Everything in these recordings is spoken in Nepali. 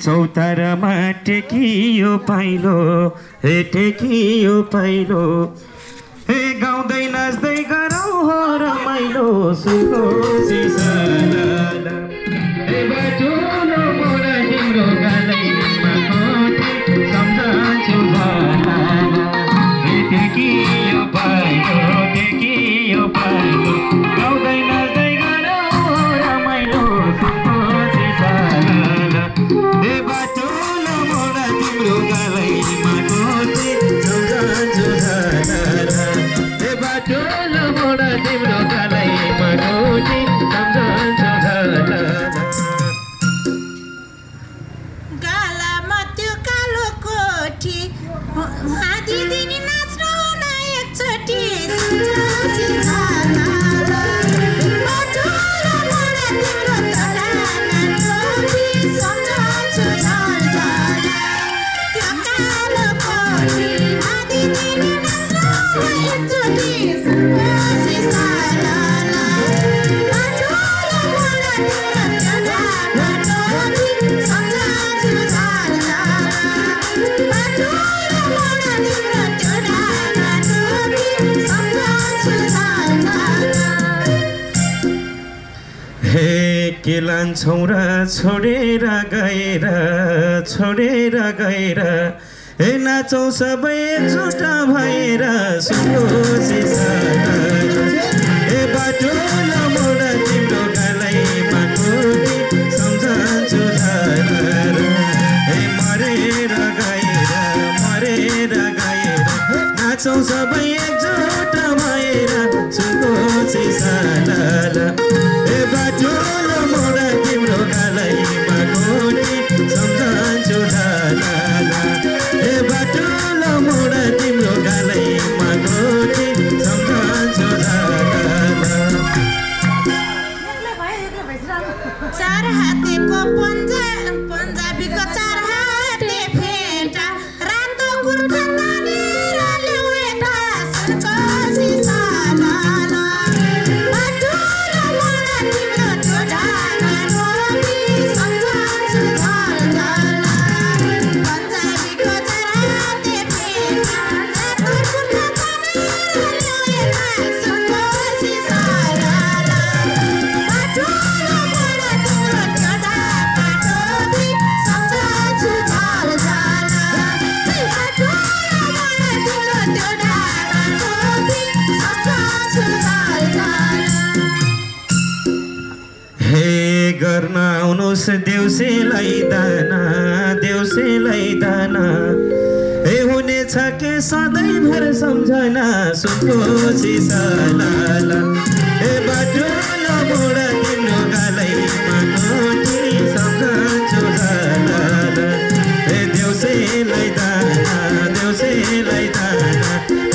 चौतारामा टेकियो पाइलो हे टेकियो पाइलो हे गाउँदै नाच्दै गरौँ हो रमाइलो सुको सिसाला हे बाटोलो मोरा तिम्रो गालैमा कोठी सम्झन्छु भला हे टेकियो पाइलो गाउँदै नाच्दै गरौँ हो रमाइलो सुको सिसाला हे बाटोलो मोरा तिम्रो गालैमा कोठी सम्झन्छु भला हे बाटोलो मोरा तिम्रो गालैमा कोठी सम्झन्छु भला गालामा त्यो कालो कोठी दिदी नाच्नु न एकचोटि के लान्छौँ र छोडेर गएर हे नाचौँ सबै एकजुटा भएर सुको सिसाला हे बाटोलो मोरा तिम्रो गालैमा कोठी सम्झन्छु झरर हे मरेर गएर नाचौँ सबै एकजुटा भएर सुको सिसाला हे बाटोलो मोरा तिम्रो गालैमा कोठी सम्झन्छु ढाला हे बाटोलो मोरा तिम्रो गालैमा कोठी सम्झन्छु ढाला चार हातेको पन्जाबीको चार हाते फेटा रातो कुर्ता तानेर ल्याउएका सुनको सिसाला बाटोलो मोरा तिम्रो ढाला कोठी सम्झन्छु ढाला पन्जाबीको चार हाते फेटा रातो कुर्ता तानेर ल्याउएका सुनको सिसाला बाटोलो मोरा तिम्रो ढाला कोठी सम्झन्छु ढाला बाटोलो मोरा तिम्रो ढाला कोठी सम्झन्छु ढाला हे गर्न आउनुहोस् देउसेलाई दाना हे हुनेछ के सधैँभर सम्झना सुनको सिसाला हे बाटोलो मोरा तिम्रो गालैमा कोठी सम्झन्छु झला हे देउसेलाई दाना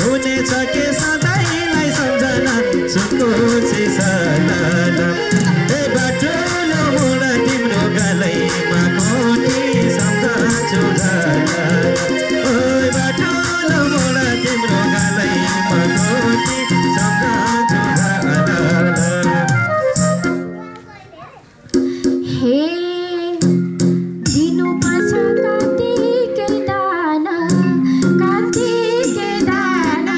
हुनेछ के सधैँलाई सम्झना सुनको सिसाला हे बाटोलो मोरा तिम्रो गालैमा कोठी सम्झन्छु झला ओइ बाटोलो मोरा तिम्रो गालैमा कोठी सम्झन्छु झला हे दिनुपर्छ कान्तिकै दाना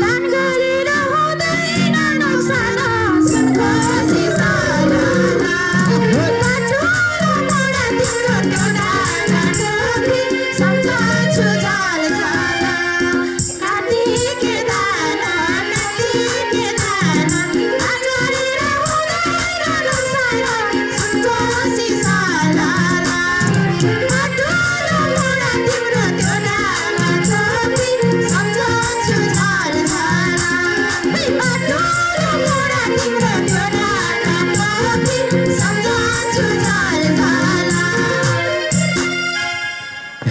दान गरेर हुँदैन नोक्साना सुनको सिसाला बाटोलो मोरा तिम्रो ढाला कोठी सम्झन्छु झला कान्तिकै दाना दान गरेर हुँदैन नोक्साना सुनको सिसाला बाटोलो मोरा तिम्रो ढाला कोठी सम्झन्छु झला बाटोलो मोरा तिम्रो ढाला कोठी सम्झन्छु झला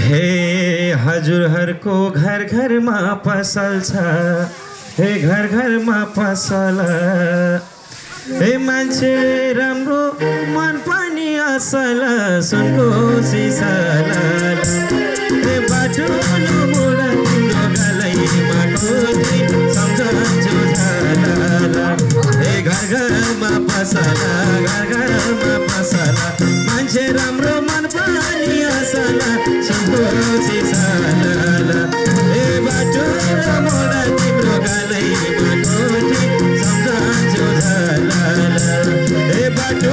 हे हजुरहरूको घर घरमा पसल छ हे घर घरमा पसल हे मान्छे राम्रो मन पनि असल सुनको सिसाला हे बाटोलो मोरा तिम्रो गालैमा कोठी सम्झन्छु झला हे घर घरमा पसल मान्छे मान्छे राम्रो मन पनि असला सन्तोषी साला ए बाटो मोडा तिम्रो गालैमा कोठी सम्झन्छु झाला ए बाटो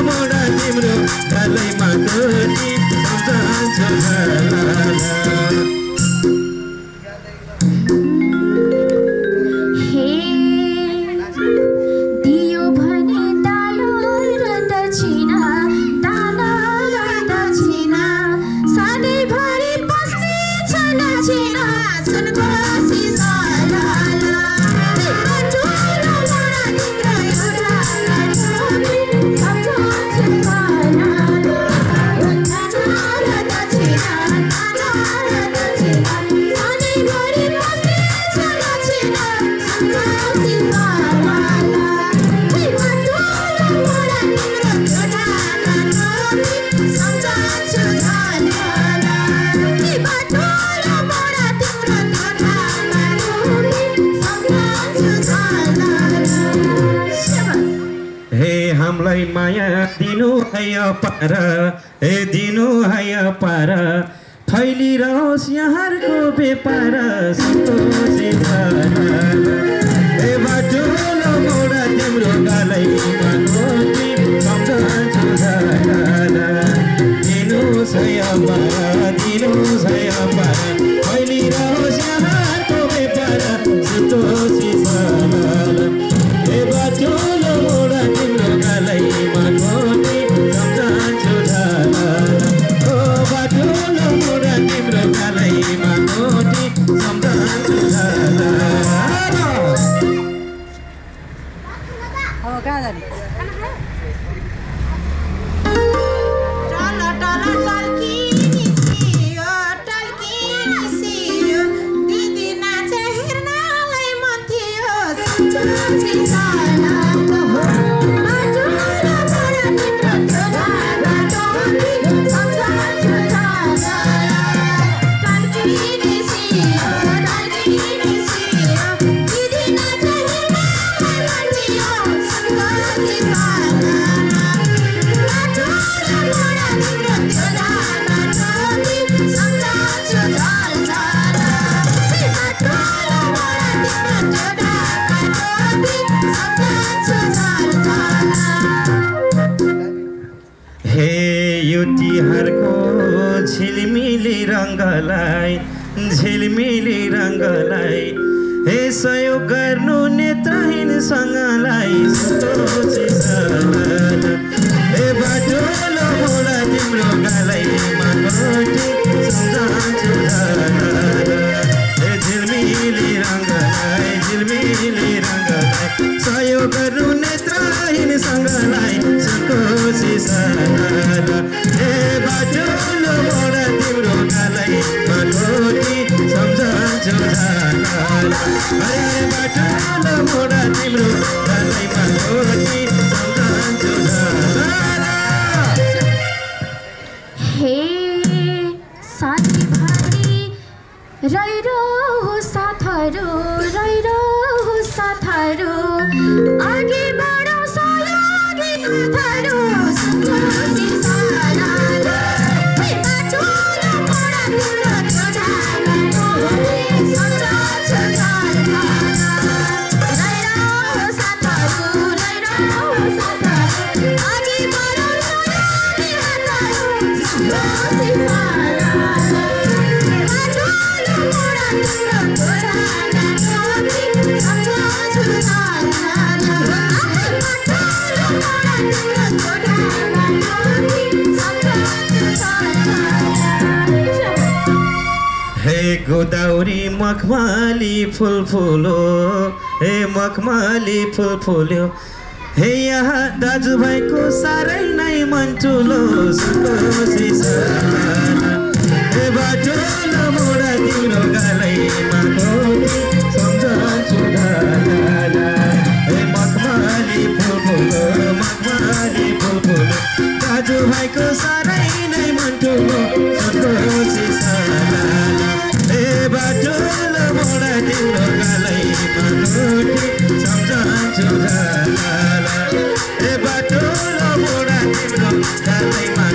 मोडा तिम्रो गालैमा कोठी सम्झन्छु झाला हामीलाई माया दिनु है अपार ए दिनु है अपार फैलिरहोस् यहाँको व्यापार सन्तोषी ए बाटो मोडा तिम्रो गालैमा कोठी सम्झन्छु झाला दिनुहोस् है अपार दिनुहोस् है अपार फैलिरहोस् यहाँको व्यापार सन्तोषी ए बाटो मोडा तिम्रो गालैमा कोठी सम्झन्छु झाला ओ बाटो मोडा तिम्रो गालैमा कोठी सम्झन्छु झाला अब कहाँ जाने झिलमिली रङ्गलाई हे सहयोग गर्नु नेत्रहीनसँगलाई सन्तोषी साला हे बाटो मोडा तिम्रो गालैमा कोठी सम्झन्छु झाला हे झिलमिली रङ्गलाई सहयोग गर्नु नेत्रहीनसँगलाई सन्तोषी साला हे बाटो मोडा तिम्रो गालैमा कोठी सम्झन्छु झाला अरे बाटो मोडा तिम्रो गालैमा कोठी सम्झन्छु झाला हे साथीभाइ रहिरहु साथहरू अघि बढौँ सहयोगी हातहरू सन्तोषी साला हे बाटो मोडा तिम्रो गालैमा कोठी सम्झन्छु झाला रहिरहु साथहरू अघि बढौँ सहयोगी हातहरू सन्तोषी साला बाटो मोडा तिम्रो गालैमा कोठी सम्झन्छु झाला हे गोदावरी मखमली फुल फुल्यो हे मखमली फुल फुल्यो हे यहाँ दाजुभाइको साह्रै नै मन ठुलो सन्तोषी साला हे बाटो मोडा तिम्रो गालैमा कोठी सम्झन्छु झाला हे मखमली फुल फुल्यो दाजुभाइको साह्रै नै मन ठुलो सन्तोषी साला हे बाटो मोडा तिम्रो गालैमा कोठी सम्झन्छु झाला हे बाटो मोडा तिम्रो गालैमा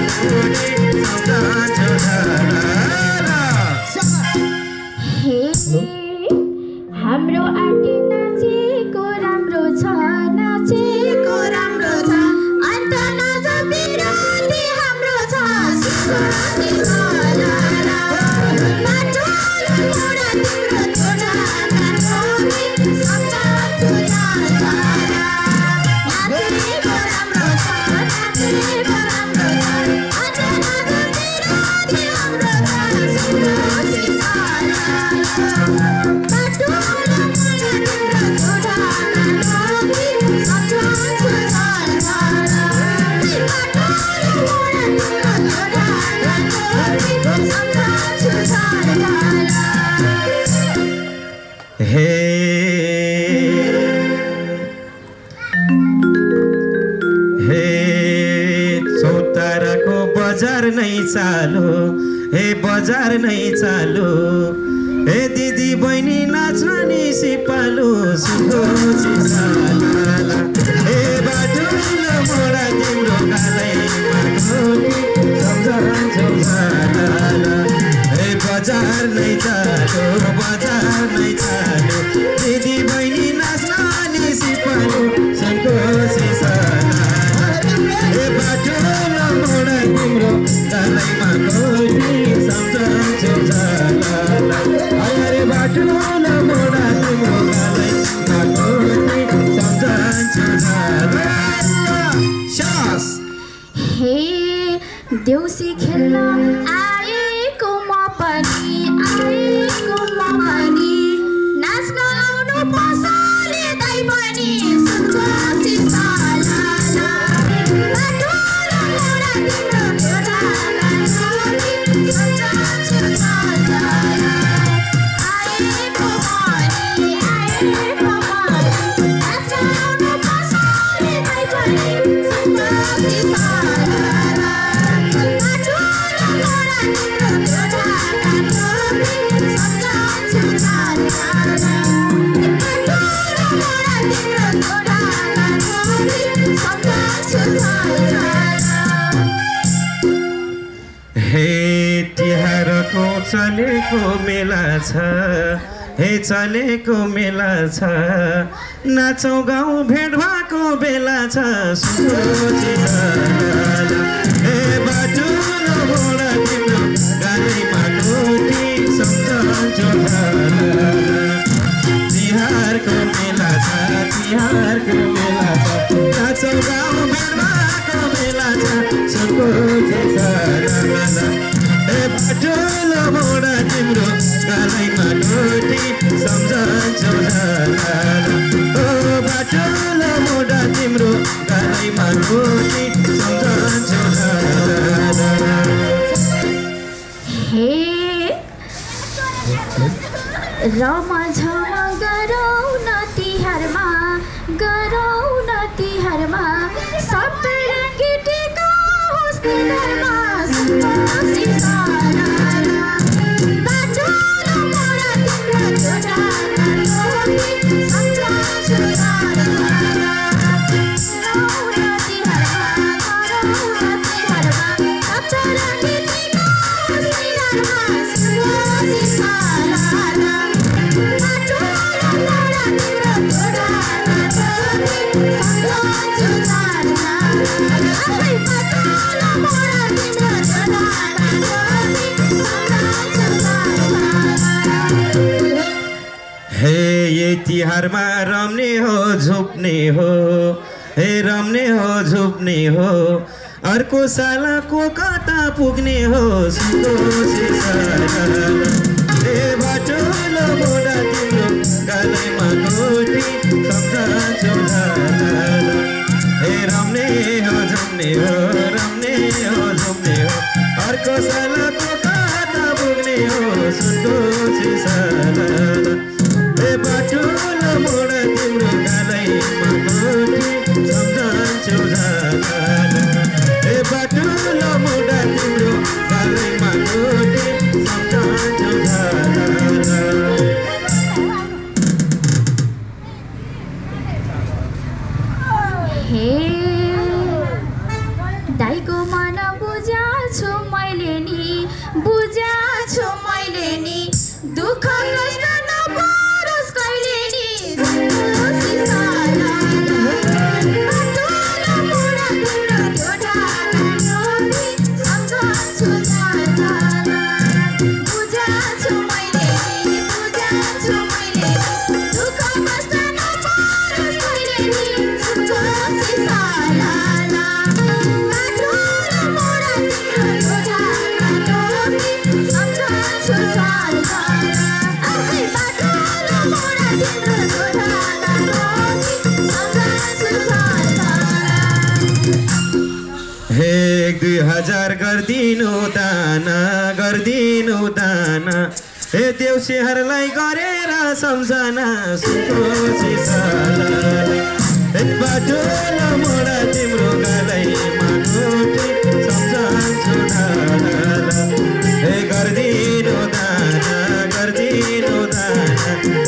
चालो हे बजार नै चालो हे दिदी बहिनी नाच्न नि सिपालु सुको चिसाला हे बाटुलो मोडा तिम्रो कालैमा ढोकी सम्झन्छु झाला हे बजार नै चालो दिदी बहिनी नाच्न नि सिपालु सुको चिसाला हे बाटुलो मोडा तिम्रो कालैमा ढोकी सम्झन्छु झाला अरे बाटुलो मोडा तिम्रो कालैमा ढोकी सम्झन्छु झाला शास हे देउसी खेल्न आएको म पनि नाच्न आउनु पसले दाइ पनि सुनको सिसाला बाटुलो मोडा तिम्रो छोरालाई ढोकी सम्झन्छु झाला आएको पनि नाच्न आउनु पसले दाइ पनि सुनको सिसाला हे तिहारको चलेको मेला छ हे चलेको मेला छ नाचौँ गाउँ भेट भएको बेला छ हे बाटुलो मोडा तिम्रो गाडीमा ढोकी सम्झन्छु झाला तिहारको मेला छ नाचौँ गाउँ भेट भएको बेला छ सुनको झाला हे बाटुलो मोडा तिम्रो गाडीमा ढोकी सम्झन्छु झाला ओ बाटुलो मोडा तिम्रो गाडीमा ढोकी सम्झन्छु झाला हे रमझम गरौँ न तिहारमा सबै केटीको होस् तिहारमा सुनको सिसाला बाटुलो मोडा तिम्रो छोरालाई ढोकी सम्झन्छु झाला गरौँ न तिहारमा सबै केटीको होस् तिहारमा सुनको सिसाला बाटुलो मोडा तिम्रो छोरालाई ढोकी सम्झन्छु झाला आफै बाटुलो मोडा तिम्रो छोरालाई ढोकी सम्झन्छु झाला हे ये तिहारमा रम्ने हो झुप्ने हो हे रम्ने हो झुप्ने हो अर्को सालको कता पुग्ने हो सुनको सिसाला हे बाटुलो मोडा तिम्रो गालैमा ढोकी सम्झन्छु झाला हे रम्ने हो झुप्ने हो अर्को सालको कता पुग्ने हो सुनको सिसाला हे बाटुलो मोडा तिम्रो गालैमा ढोकी सम्झन्छु झाला हे बाटुलो मोडा तिम्रो गालैमा ढोकी सम्झन्छु झाला हे दाइको मन बुझाछु मैले नि दुःख 2000 गरिदिनु दान हे देउसीहरूलाई गरेर सम्झना सुनको सिसालाई बाटोला मोडा तिम्रो गालैमा गोठी सम्झन्छु ढाला हे गरिदिनु दान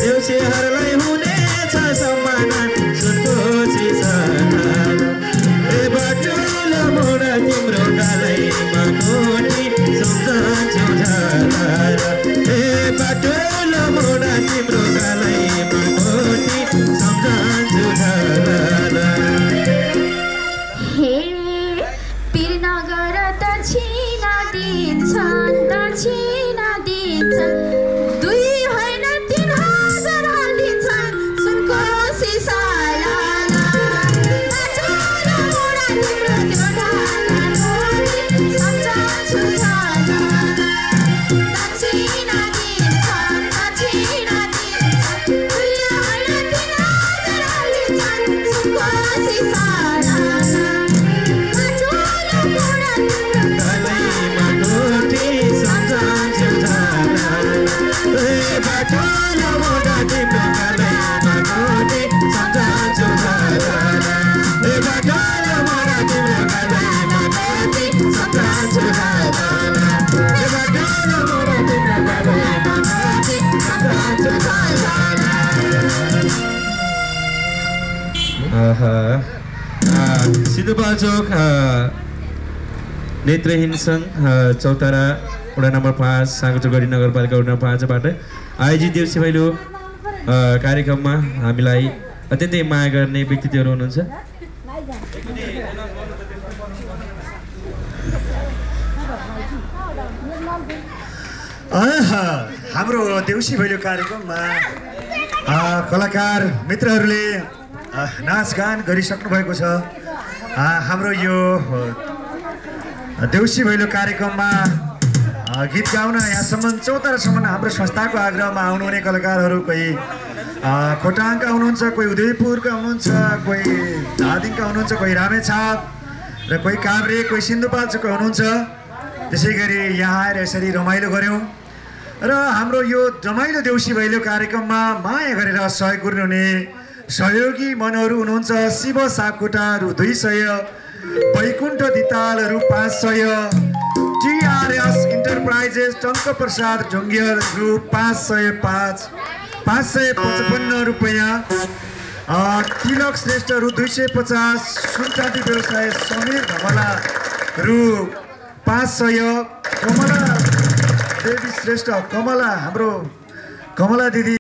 देउसीहरूलाई हुनेछ सम्माना सुनको सिसालाई हे बाटोला मोडा तिम्रो गालैमा गोठी सम्झन्छु ढाला हे बाटोला मोडा तिम्रो गालैमा गोठी सम्झन्छु ढाला हे पीर नगर दक्षिणा दिन्छन् 2 होइन 3000 हालिन्छन् सुनको सिसाला बाटोला मोडा तिम्रो त्यो ढाला गोठी सम्झन्छु ढाला दक्षिणा दिन्छन् 2 होइन 3000 हालिन्छन् सुनको सिसाला बाटोला मोडा तिम्रो गालैमा गोठी सम्झन्छु ढाला हे बाटोला मोडा तिम्रो गालैमा गोठी सम्झन्छु ढाला हे बाटोला मोडा तिम्रो गालैमा गोठी सम्झन्छु ढाला हे बाटोला मोडा तिम्रो गालैमा गोठी सम्झन्छु ढाला सिन्धुपाल्चोक नेत्रहीन सङ्घ चौतारा वडा नम्बर 5 साँगचोकगढी नगरपालिका वडा नम्बर 5 बाट आयोजित देउसी भैलो कार्यक्रममा हामीलाई अत्यन्तै माया गर्ने व्यक्तित्वहरू हुनुहुन्छ। हाम्रो देउसी भैलो कार्यक्रममा कलाकार मित्रहरूले नाचगान गरिसक्नु भएको छ। हाम्रो यो देउसी भैलो कार्यक्रममा गीत गाउन यहाँसम्म चौतारासम्म हाम्रो संस्थाको आग्रहमा आउनुहुने कलाकारहरू कोही खोटाङका हुनुहुन्छ, कोही उदयपुरका हुनुहुन्छ, कोही धादिङका हुनुहुन्छ, कोही रामेछाप र कोही काभ्रे, कोही सिन्धुपाल्चोकका हुनुहुन्छ। त्यसै गरी यहाँ आएर यसरी रमाइलो गऱ्यौँ र हाम्रो यो रमाइलो देउसी भैलो कार्यक्रममा माया गरेर सहयोग गर्नुहुने सहयोगी मनहरू हुनुहुन्छ। शिव सापकोटा रु 200, वैकुण्ठ दितालहरू 500, TRS इन्टरप्राइजेस टङ्क प्रसाद ढुङ्गियर रु 555 रुपियाँ, तिलक श्रेष्ठ रु 250, सुनचाँदी व्यवसाय समीर धमला रु 500, कमला देवी श्रेष्ठ हाम्रो कमला दिदी